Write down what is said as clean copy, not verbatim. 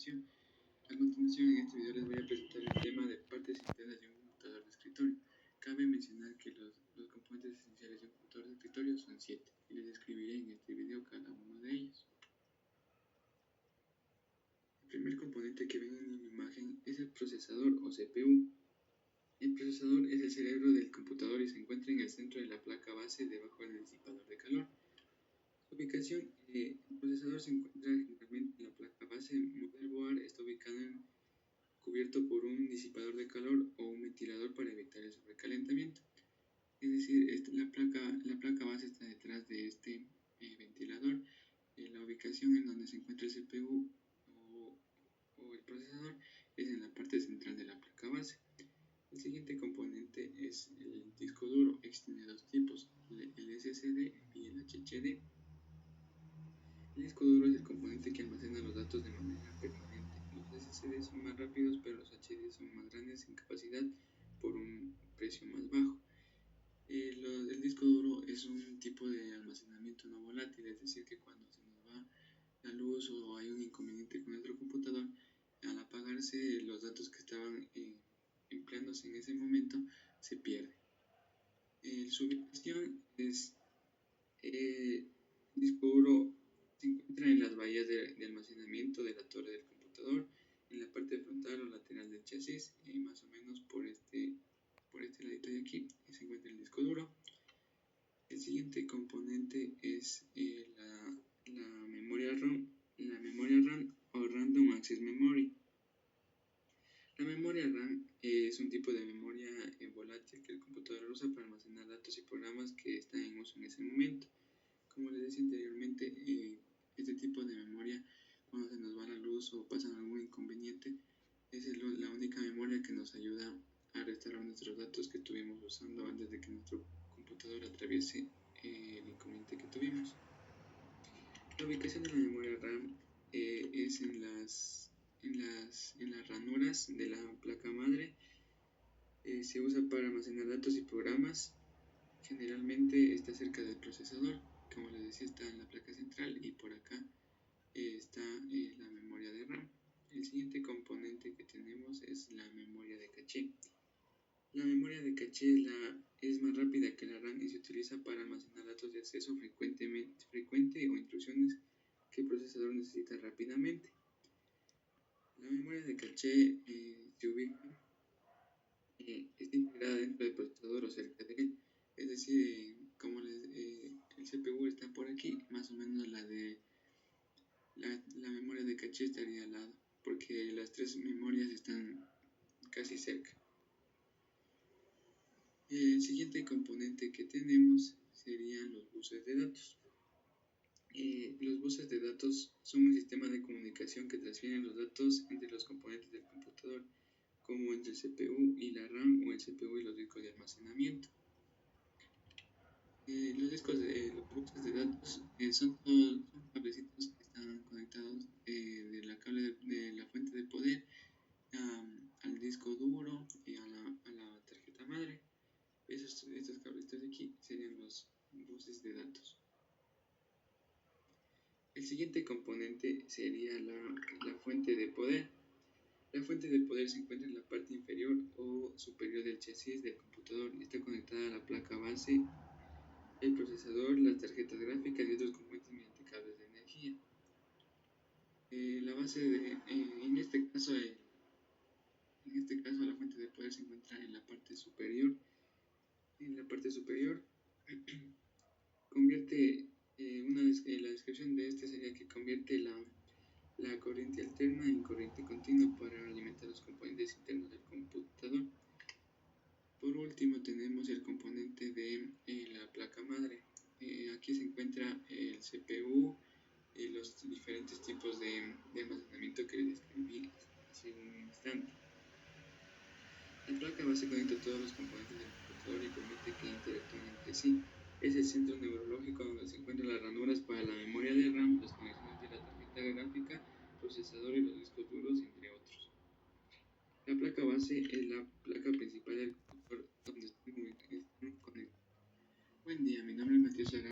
continuación. En este video les voy a presentar el tema de partes internas de un computador de escritorio. Cabe mencionar que los componentes esenciales de un computador de escritorio son 7 y les describiré en este video cada uno de ellos. El primer componente que ven en la imagen es el procesador o CPU. El procesador es el cerebro del computador y se encuentra en el centro de la placa base debajo del disipador de calor. Su ubicación, el procesador se encuentra generalmente en la placa base. Motherboard está ubicado cubierto por un disipador de calor o un ventilador para evitar el sobrecalentamiento. Es decir, la placa base está detrás de este ventilador. La ubicación en donde se encuentra el CPU o el procesador es en la parte central de la placa base. El siguiente componente es el disco duro. Existe dos tipos, el SSD y el HDD. El disco duro es el componente que almacena los datos de manera permanente. Los SSD son más rápidos, pero los HDD son más grandes en capacidad por un precio más bajo. El disco duro es un tipo de almacenamiento no volátil, es decir, que cuando se nos va la luz o hay un inconveniente con nuestro computador, al apagarse los datos que estaban empleándose en ese momento se pierden. Su ubicación es el disco duro se encuentra en las bahías de almacenamiento de la torre del computador, en la parte frontal o lateral del chasis, más o menos por este ladito de aquí se encuentra el disco duro. El siguiente componente es la memoria RAM o Random Access Memory. La memoria RAM es un tipo de memoria volátil que el computador usa para almacenar datos y programas que están en uso en ese momento. Como les decía anteriormente, este tipo de memoria, cuando se nos va la luz o pasa algún inconveniente, es la única memoria que nos ayuda a restaurar nuestros datos que estuvimos usando antes de que nuestro computador atraviese el inconveniente que tuvimos. La ubicación de la memoria RAM es en las ranuras de la placa madre. Se usa para almacenar datos y programas. Generalmente está cerca del procesador. Como les decía, está en la placa central y por acá está la memoria de RAM. El siguiente componente que tenemos es la memoria de caché. La memoria de caché es más rápida que la RAM y se utiliza para almacenar datos de acceso frecuente o instrucciones que el procesador necesita rápidamente. La memoria de caché se ubica, está integrada dentro del procesador o cerca de él. Es decir, el CPU está por aquí, más o menos la memoria de caché estaría al lado, porque las tres memorias están casi cerca. El siguiente componente que tenemos serían los buses de datos. Los buses de datos son un sistema de comunicación que transfieren los datos entre los componentes del computador, como entre el CPU y la RAM o el CPU y los discos de almacenamiento. Los buses de datos son cablecitos que están conectados de la fuente de poder al disco duro y a la tarjeta madre. Estos cablecitos de aquí serían los buses de datos. El siguiente componente sería la fuente de poder. La fuente de poder se encuentra en la parte inferior o superior del chasis del computador y está conectada a la placa base, el procesador, las tarjetas gráficas y otros componentes mediante cables de energía. En este caso la fuente de poder se encuentra en la parte superior. En la parte superior convierte la descripción de este sería que convierte la corriente alterna en corriente continua para alimentar los componentes internos del computador. Por último tenemos el componente de la placa madre. Aquí se encuentra el CPU y los diferentes tipos de almacenamiento que les describí hace un instante. La placa base conecta todos los componentes del computador y permite que interactúen entre sí. Es el centro neurológico donde se encuentran las ranuras para la memoria de RAM, las conexiones de la tarjeta gráfica, procesador y los discos duros, entre otros. La placa base es la placa principal del computador donde están conectados. Buen día, mi nombre es Matías Arana.